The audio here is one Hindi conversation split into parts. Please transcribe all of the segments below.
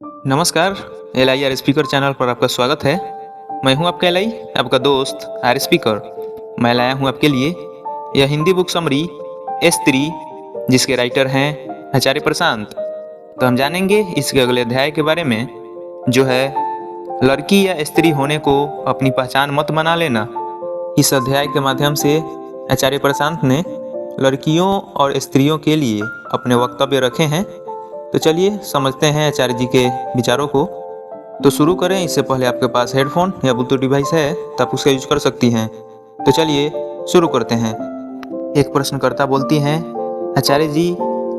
नमस्कार। L I R speaker channel पर आपका स्वागत है। मैं हूं आपका एल आई, आपका दोस्त आर स्पीकर। मैं लाया हूं आपके लिए यह हिंदी बुक समरी स्त्री, जिसके राइटर हैं आचार्य प्रशांत। तो हम जानेंगे इसके अगले अध्याय के बारे में, जो है लड़की या स्त्री होने को अपनी पहचान मत बना लेना। इस अध्याय के माध्यम से आचार्य प्रशांत ने लड़कियों और स्त्रियों के लिए अपने वक्तव्य रखे हैं। तो चलिए समझते हैं आचार्य जी के विचारों को। तो शुरू करें। इससे पहले आपके पास हेडफोन या ब्लूटूथ डिवाइस है तो आप उसका यूज कर सकती हैं। तो चलिए शुरू करते हैं। एक प्रश्नकर्ता बोलती हैं, आचार्य जी,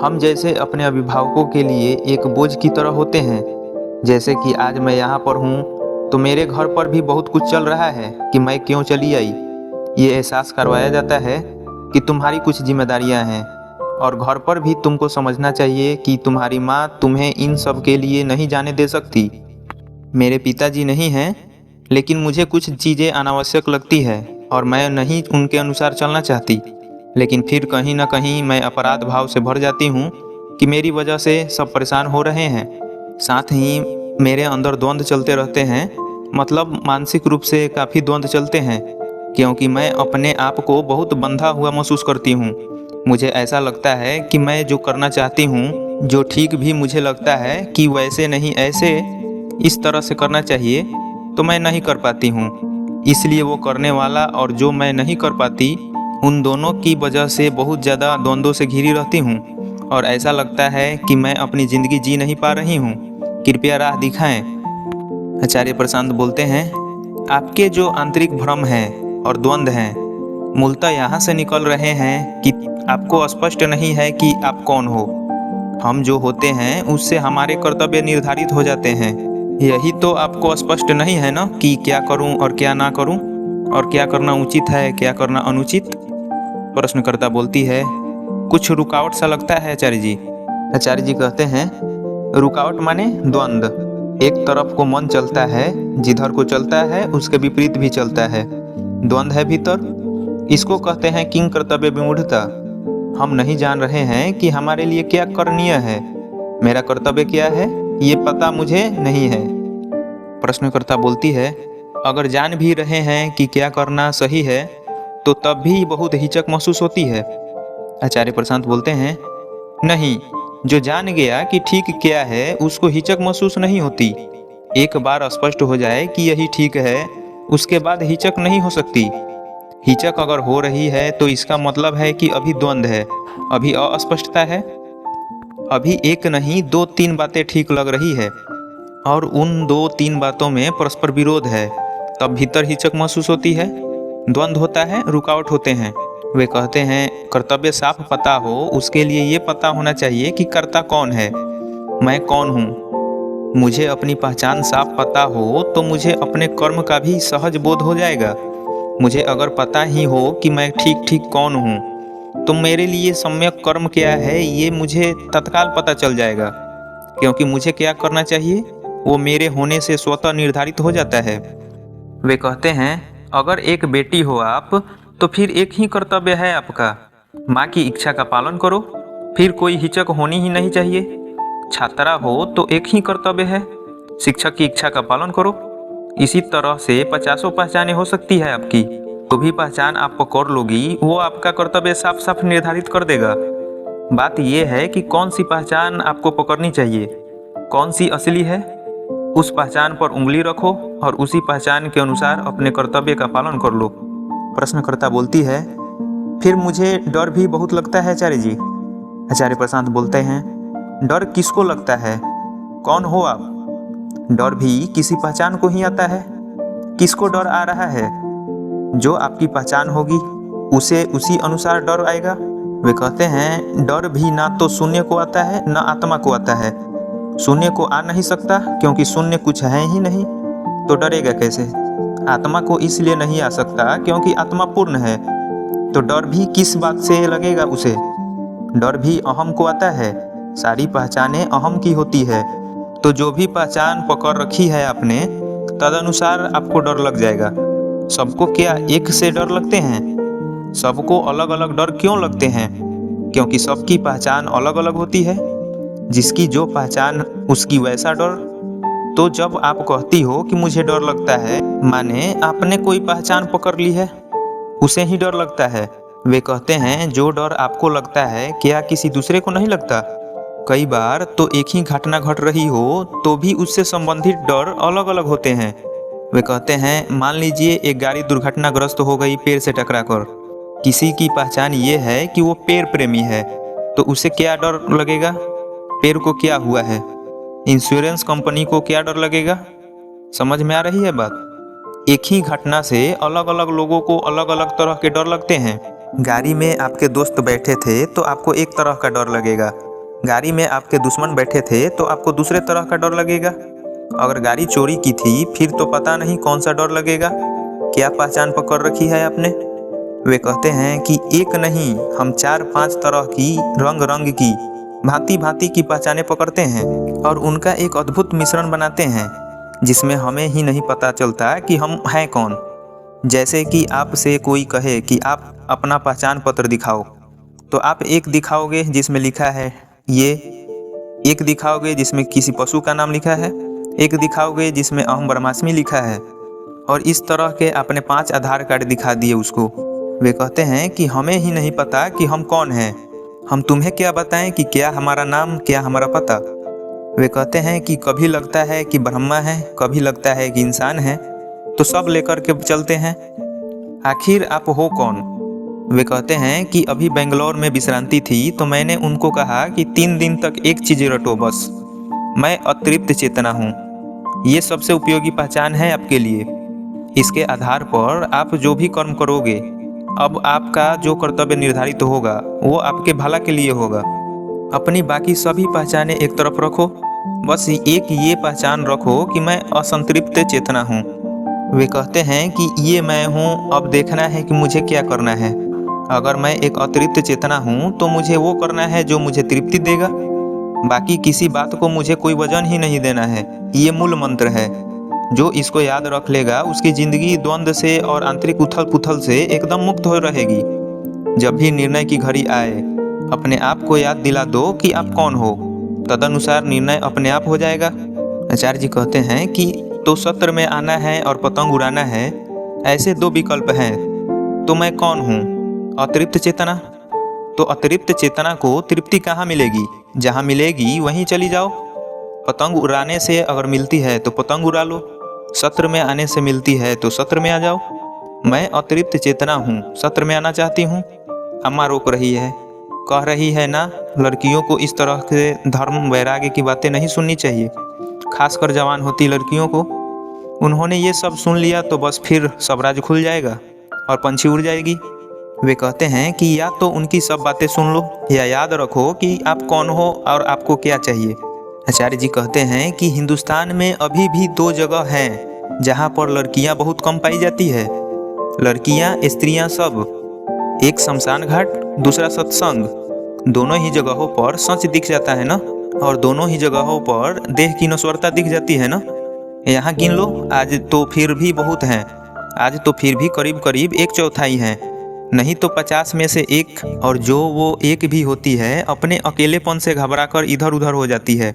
हम जैसे अपने अभिभावकों के लिए एक बोझ की तरह होते हैं। जैसे कि आज मैं यहाँ पर हूँ तो मेरे घर पर भी बहुत कुछ चल रहा है कि मैं क्यों चली आई। ये एहसास करवाया जाता है कि तुम्हारी कुछ जिम्मेदारियाँ हैं और घर पर भी तुमको समझना चाहिए कि तुम्हारी माँ तुम्हें इन सब के लिए नहीं जाने दे सकती। मेरे पिताजी नहीं हैं, लेकिन मुझे कुछ चीज़ें अनावश्यक लगती है और मैं नहीं उनके अनुसार चलना चाहती। लेकिन फिर कहीं ना कहीं मैं अपराध भाव से भर जाती हूँ कि मेरी वजह से सब परेशान हो रहे हैं। साथ ही मेरे अंदर द्वंद्व चलते रहते हैं, मतलब मानसिक रूप से काफ़ी द्वंद्व चलते हैं, क्योंकि मैं अपने आप को बहुत बंधा हुआ महसूस करती हूँ। मुझे ऐसा लगता है कि मैं जो करना चाहती हूँ, जो ठीक भी मुझे लगता है कि वैसे नहीं ऐसे इस तरह से करना चाहिए, तो मैं नहीं कर पाती हूँ। इसलिए वो करने वाला और जो मैं नहीं कर पाती, उन दोनों की वजह से बहुत ज़्यादा द्वंद्वों से घिरी रहती हूँ और ऐसा लगता है कि मैं अपनी ज़िंदगी जी नहीं पा रही हूँ। कृपया राह दिखाएं। आचार्य प्रशांत बोलते हैं, आपके जो आंतरिक भ्रम हैं और द्वंद्व हैं, मूलतः यहाँ से निकल रहे हैं कि आपको स्पष्ट नहीं है कि आप कौन हो। हम जो होते हैं उससे हमारे कर्तव्य निर्धारित हो जाते हैं। यही तो आपको स्पष्ट नहीं है ना कि क्या करूं और क्या ना करूं, और क्या करना उचित है क्या करना अनुचित। प्रश्नकर्ता बोलती है, कुछ रुकावट सा लगता है आचार्य जी। आचार्य जी कहते हैं, रुकावट माने द्वंद्व। एक तरफ को मन चलता है, जिधर को चलता है उसके विपरीत भी चलता है। द्वंद्व है भीतर। इसको कहते हैं किंग कर्तव्य विमूढ़ता। हम नहीं जान रहे हैं कि हमारे लिए क्या करणीय है। मेरा कर्तव्य क्या है ये पता मुझे नहीं है। प्रश्नकर्ता बोलती है, अगर जान भी रहे हैं कि क्या करना सही है तो तब भी बहुत हिचक महसूस होती है। आचार्य प्रशांत बोलते हैं, नहीं, जो जान गया कि ठीक क्या है उसको हिचक महसूस नहीं होती। एक बार स्पष्ट हो जाए कि यही ठीक है, उसके बाद हिचक नहीं हो सकती। हिचक अगर हो रही है तो इसका मतलब है कि अभी द्वंद्व है, अभी अस्पष्टता है, अभी एक नहीं दो तीन बातें ठीक लग रही है और उन दो तीन बातों में परस्पर विरोध है। तब भीतर हिचक महसूस होती है, द्वंद्व होता है, रुकावट होते हैं। वे कहते हैं, कर्तव्य साफ पता हो उसके लिए ये पता होना चाहिए कि कर्ता कौन है, मैं कौन हूँ। मुझे अपनी पहचान साफ पता हो तो मुझे अपने कर्म का भी सहज बोध हो जाएगा। मुझे अगर पता ही हो कि मैं ठीक ठीक कौन हूँ तो मेरे लिए सम्यक कर्म क्या है ये मुझे तत्काल पता चल जाएगा, क्योंकि मुझे क्या करना चाहिए वो मेरे होने से स्वतः निर्धारित हो जाता है। वे कहते हैं, अगर एक बेटी हो आप तो फिर एक ही कर्तव्य है आपका, माँ की इच्छा का पालन करो, फिर कोई हिचक होनी ही नहीं चाहिए। छात्रा हो तो एक ही कर्तव्य है, शिक्षक की इच्छा का पालन करो। इसी तरह से पचासों पहचानें हो सकती है आपकी, तो भी पहचान आप पकड़ लोगी वो आपका कर्तव्य साफ साफ निर्धारित कर देगा। बात यह है कि कौन सी पहचान आपको पकड़नी चाहिए, कौन सी असली है। उस पहचान पर उंगली रखो और उसी पहचान के अनुसार अपने कर्तव्य का पालन कर लो। प्रश्नकर्ता बोलती है, फिर मुझे डर भी बहुत लगता है आचार्य जी। आचार्य प्रशांत बोलते हैं, डर किसको लगता है, कौन हो आप। डर भी किसी पहचान को ही आता है। किसको डर आ रहा है, जो आपकी पहचान होगी उसे उसी अनुसार डर आएगा। वे कहते हैं, डर भी ना तो शून्य को आता है ना आत्मा को आता है। शून्य को आ नहीं सकता क्योंकि शून्य कुछ है ही नहीं, तो डरेगा कैसे। आत्मा को इसलिए नहीं आ सकता क्योंकि आत्मा पूर्ण है, तो डर भी किस बात से लगेगा उसे। डर भी अहम को आता है, सारी पहचानें अहम की होती है, तो जो भी पहचान पकड़ रखी है आपने तदनुसार आपको डर लग जाएगा। सबको क्या एक से डर लगते हैं, सबको अलग अलग डर क्यों लगते हैं, क्योंकि सबकी पहचान अलग अलग होती है। जिसकी जो पहचान उसकी वैसा डर। तो जब आप कहती हो कि मुझे डर लगता है, माने आपने कोई पहचान पकड़ ली है, उसे ही डर लगता है। वे कहते हैं जो डर आपको लगता है क्या किसी दूसरे को नहीं लगता। कई बार तो एक ही घटना घट रही हो तो भी उससे संबंधित डर अलग अलग होते हैं। वे कहते हैं मान लीजिए एक गाड़ी दुर्घटनाग्रस्त हो गई पेड़ से टकराकर। किसी की पहचान ये है कि वो पेड़ प्रेमी है, तो उसे क्या डर लगेगा, पेड़ को क्या हुआ है। इंश्योरेंस कंपनी को क्या डर लगेगा। समझ में आ रही है बात। एक ही घटना से अलग अलग लोगों को अलग अलग तरह के डर लगते हैं। गाड़ी में आपके दोस्त बैठे थे तो आपको एक तरह का डर लगेगा, गाड़ी में आपके दुश्मन बैठे थे तो आपको दूसरे तरह का डर लगेगा। अगर गाड़ी चोरी की थी फिर तो पता नहीं कौन सा डर लगेगा। क्या पहचान पकड़ रखी है आपने। वे कहते हैं कि एक नहीं, हम 4-5 तरह की, रंग रंग की, भांति भांति की पहचानें पकड़ते हैं और उनका एक अद्भुत मिश्रण बनाते हैं जिसमें हमें ही नहीं पता चलता कि हम हैं कौन। जैसे कि आपसे कोई कहे कि आप अपना पहचान पत्र दिखाओ, तो आप एक दिखाओगे जिसमें लिखा है ये, एक दिखाओगे जिसमें किसी पशु का नाम लिखा है, एक दिखाओगे जिसमें अहम ब्रह्मास्मि लिखा है, और इस तरह के आपने 5 आधार कार्ड दिखा दिए उसको। वे कहते हैं कि हमें ही नहीं पता कि हम कौन हैं, हम तुम्हें क्या बताएं कि क्या हमारा नाम, क्या हमारा पता। वे कहते हैं कि कभी लगता है कि ब्रह्मा है, कभी लगता है कि इंसान है, तो सब लेकर के चलते हैं। आखिर आप हो कौन। वे कहते हैं कि अभी बेंगलोर में विश्रांति थी तो मैंने उनको कहा कि 3 दिन तक एक चीज़ रटो बस, मैं अतृप्त चेतना हूँ। ये सबसे उपयोगी पहचान है आपके लिए। इसके आधार पर आप जो भी कर्म करोगे, अब आपका जो कर्तव्य निर्धारित होगा वो आपके भला के लिए होगा। अपनी बाकी सभी पहचानें एक तरफ रखो, बस एक ये पहचान रखो कि मैं असंतृप्त चेतना हूँ। वे कहते हैं कि ये मैं हूँ, अब देखना है कि मुझे क्या करना है। अगर मैं एक अतृप्त चेतना हूँ तो मुझे वो करना है जो मुझे तृप्ति देगा। बाकी किसी बात को मुझे कोई वजन ही नहीं देना है। ये मूल मंत्र है। जो इसको याद रख लेगा उसकी जिंदगी द्वंद्व से और आंतरिक उथल पुथल से एकदम मुक्त हो रहेगी। जब भी निर्णय की घड़ी आए, अपने आप को याद दिला दो कि आप कौन हो, तदनुसार निर्णय अपने आप हो जाएगा। आचार्य जी कहते हैं कि तो सत्र में आना है और पतंग उड़ाना है, ऐसे 2 विकल्प हैं। तो मैं कौन हूँ, अतृप्त चेतना। तो अतृप्त चेतना को तृप्ति कहाँ मिलेगी, जहाँ मिलेगी वहीं चली जाओ। पतंग उड़ाने से अगर मिलती है तो पतंग उड़ा लो, सत्र में आने से मिलती है तो सत्र में आ जाओ। मैं अतृप्त चेतना हूँ, सत्र में आना चाहती हूँ। अम्मा रोक रही है, कह रही है ना, लड़कियों को इस तरह के धर्म वैराग्य की बातें नहीं सुननी चाहिए, खासकर जवान होती लड़कियों को। उन्होंने ये सब सुन लिया तो बस फिर सब राज खुल जाएगा और पंछी उड़ जाएगी। वे कहते हैं कि या तो उनकी सब बातें सुन लो या याद रखो कि आप कौन हो और आपको क्या चाहिए। आचार्य जी कहते हैं कि हिंदुस्तान में अभी भी 2 जगह हैं जहाँ पर लड़कियाँ बहुत कम पाई जाती है। लड़कियाँ स्त्रियाँ सब, एक शमशान घाट, दूसरा सत्संग। दोनों ही जगहों पर सच दिख जाता है ना, और दोनों ही जगहों पर देह की नश्वरता दिख जाती है ना। यहाँ गिन लो, आज तो फिर भी बहुत हैं, आज तो फिर भी करीब करीब 1/4 हैं, नहीं तो 50 में से 1, और जो वो एक भी होती है अपने अकेलेपन से घबराकर इधर उधर हो जाती है।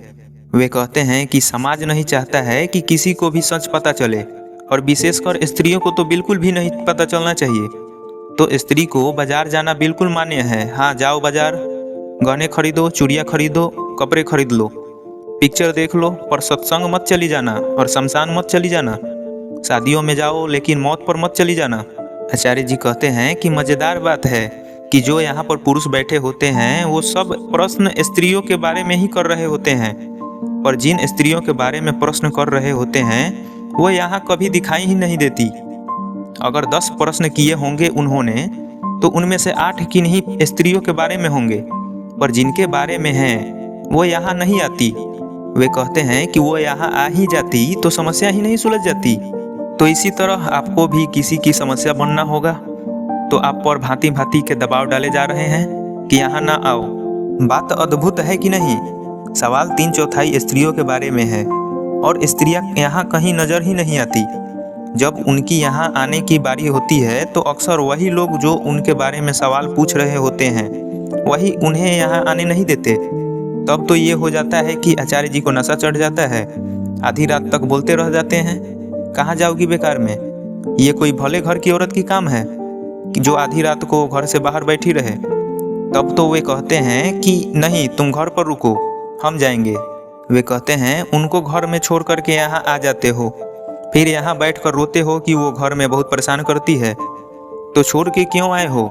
वे कहते हैं कि समाज नहीं चाहता है कि किसी को भी सच पता चले, और विशेषकर स्त्रियों को तो बिल्कुल भी नहीं पता चलना चाहिए। तो स्त्री को बाजार जाना बिल्कुल मान्य है। हाँ, जाओ बाजार, गहने खरीदो, चूड़ियाँ खरीदो, कपड़े खरीद लो, पिक्चर देख लो, पर सत्संग मत चली जाना और शमशान मत चली जाना। शादियों में जाओ लेकिन मौत पर मत चली जाना। आचार्य जी कहते हैं कि मज़ेदार बात है कि जो यहाँ पर पुरुष बैठे होते हैं वो सब प्रश्न स्त्रियों के बारे में ही कर रहे होते हैं, पर जिन स्त्रियों के बारे में प्रश्न कर रहे होते हैं वो यहाँ कभी दिखाई ही नहीं देती। अगर 10 प्रश्न किए होंगे उन्होंने तो उनमें से 8 किन्हीं स्त्रियों के बारे में होंगे, पर जिनके बारे में हैं वो यहाँ नहीं आती। वे कहते हैं कि वो यहाँ आ ही जाती तो समस्या ही नहीं सुलझ जाती। तो इसी तरह आपको भी किसी की समस्या बनना होगा, तो आप पर भांति भांति के दबाव डाले जा रहे हैं कि यहाँ ना आओ। बात अद्भुत है कि नहीं। सवाल 3/4 स्त्रियों के बारे में है और स्त्रियाँ यहाँ कहीं नजर ही नहीं आती। जब उनकी यहाँ आने की बारी होती है तो अक्सर वही लोग जो उनके बारे में सवाल पूछ रहे होते हैं वही उन्हें यहाँ आने नहीं देते। तब तो ये हो जाता है कि आचार्य जी को नशा चढ़ जाता है, आधी रात तक बोलते रह जाते हैं। कहाँ जाओगी बेकार में, ये कोई भले घर की औरत की काम है कि जो आधी रात को घर से बाहर बैठी रहे। तब तो वे कहते हैं कि नहीं तुम घर पर रुको, हम जाएंगे। वे कहते हैं उनको घर में छोड़ करके यहाँ आ जाते हो, फिर यहाँ बैठ कर रोते हो कि वो घर में बहुत परेशान करती है, तो छोड़ के क्यों आए हो।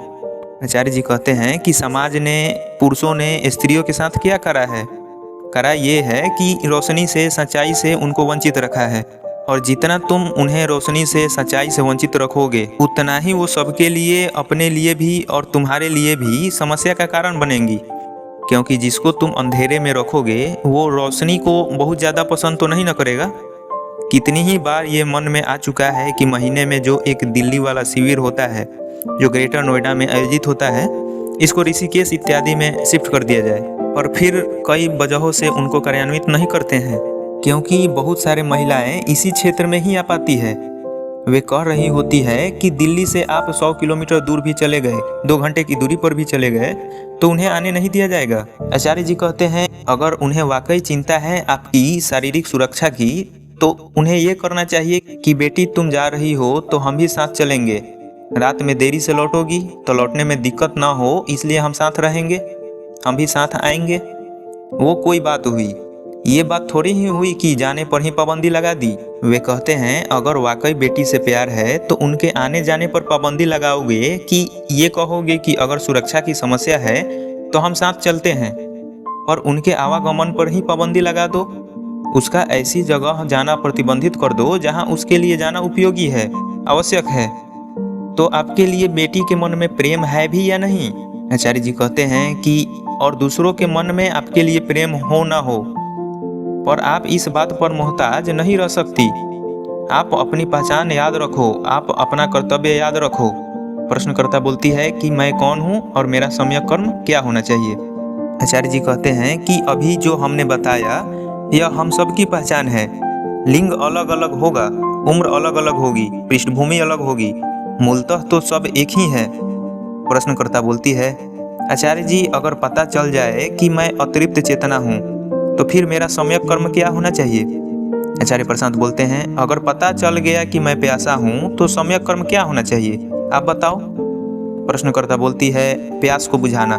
आचार्य जी कहते हैं कि समाज ने, पुरुषों ने स्त्रियों के साथ क्या करा है। करा ये है कि रोशनी से, सच्चाई से उनको वंचित रखा है, और जितना तुम उन्हें रोशनी से, सच्चाई से वंचित रखोगे, उतना ही वो सबके लिए, अपने लिए भी और तुम्हारे लिए भी समस्या का कारण बनेंगी। क्योंकि जिसको तुम अंधेरे में रखोगे वो रोशनी को बहुत ज़्यादा पसंद तो नहीं न करेगा। कितनी ही बार ये मन में आ चुका है कि महीने में जो एक दिल्ली वाला शिविर होता है, जो ग्रेटर नोएडा में आयोजित होता है, इसको ऋषिकेश इत्यादि में शिफ्ट कर दिया जाए। और फिर कई वजहों से उनको कार्यान्वित नहीं करते हैं, क्योंकि बहुत सारे महिलाएं इसी क्षेत्र में ही आ पाती है। वे कह रही होती है कि दिल्ली से आप 100 किलोमीटर दूर भी चले गए, 2 घंटे की दूरी पर भी चले गए, तो उन्हें आने नहीं दिया जाएगा। आचार्य जी कहते हैं अगर उन्हें वाकई चिंता है आपकी शारीरिक सुरक्षा की, तो उन्हें ये करना चाहिए कि बेटी तुम जा रही हो तो हम भी साथ चलेंगे। रात में देरी से लौटोगी तो लौटने में दिक्कत ना हो, इसलिए हम साथ रहेंगे, हम भी साथ आएंगे। वो कोई बात हुई। ये बात थोड़ी ही हुई कि जाने पर ही पाबंदी लगा दी। वे कहते हैं अगर वाकई बेटी से प्यार है तो उनके आने जाने पर पाबंदी लगाओगे कि ये कहोगे कि अगर सुरक्षा की समस्या है तो हम साथ चलते हैं, और उनके आवागमन पर ही पाबंदी लगा दो। उसका ऐसी जगह जाना प्रतिबंधित कर दो जहां उसके लिए जाना उपयोगी है, आवश्यक है। तो आपके लिए बेटी के मन में प्रेम है भी या नहीं। आचार्य जी कहते हैं कि और दूसरों के मन में आपके लिए प्रेम हो ना हो, पर आप इस बात पर मोहताज नहीं रह सकती। आप अपनी पहचान याद रखो, आप अपना कर्तव्य याद रखो। प्रश्नकर्ता बोलती है कि मैं कौन हूँ और मेरा सम्यक कर्म क्या होना चाहिए। आचार्य जी कहते हैं कि अभी जो हमने बताया यह हम सबकी पहचान है। लिंग अलग अलग होगा, उम्र अलग अलग होगी, पृष्ठभूमि अलग होगी, मूलतः तो सब एक ही है। प्रश्नकर्ता बोलती है आचार्य जी अगर पता चल जाए कि मैं अतृप्त चेतना हूँ तो फिर मेरा सम्यक कर्म क्या होना चाहिए। आचार्य प्रशांत बोलते हैं अगर पता चल गया कि मैं प्यासा हूँ तो सम्यक कर्म क्या होना चाहिए, आप बताओ। प्रश्नकर्ता बोलती है प्यास को बुझाना।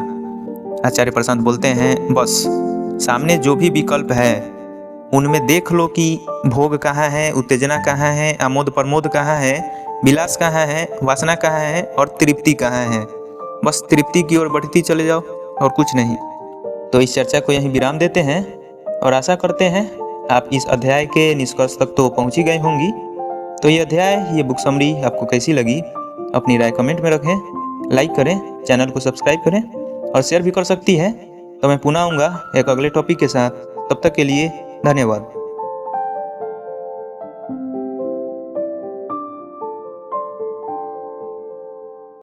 आचार्य प्रशांत बोलते हैं बस, सामने जो भी विकल्प है उनमें देख लो कि भोग कहाँ है, उत्तेजना कहाँ है, आमोद प्रमोद कहाँ है, विलास कहाँ है, वासना कहाँ है और तृप्ति कहाँ है। बस तृप्ति की ओर बढ़ती चले जाओ और कुछ नहीं। तो इस चर्चा को यहीं विराम देते हैं और आशा करते हैं आप इस अध्याय के निष्कर्ष तक तो पहुंच ही गए होंगी। तो ये अध्याय, ये बुक समरी आपको कैसी लगी, अपनी राय कमेंट में रखें, लाइक करें, चैनल को सब्सक्राइब करें और शेयर भी कर सकती है। तो मैं पुनः आऊँगा एक अगले टॉपिक के साथ। तब तक के लिए धन्यवाद।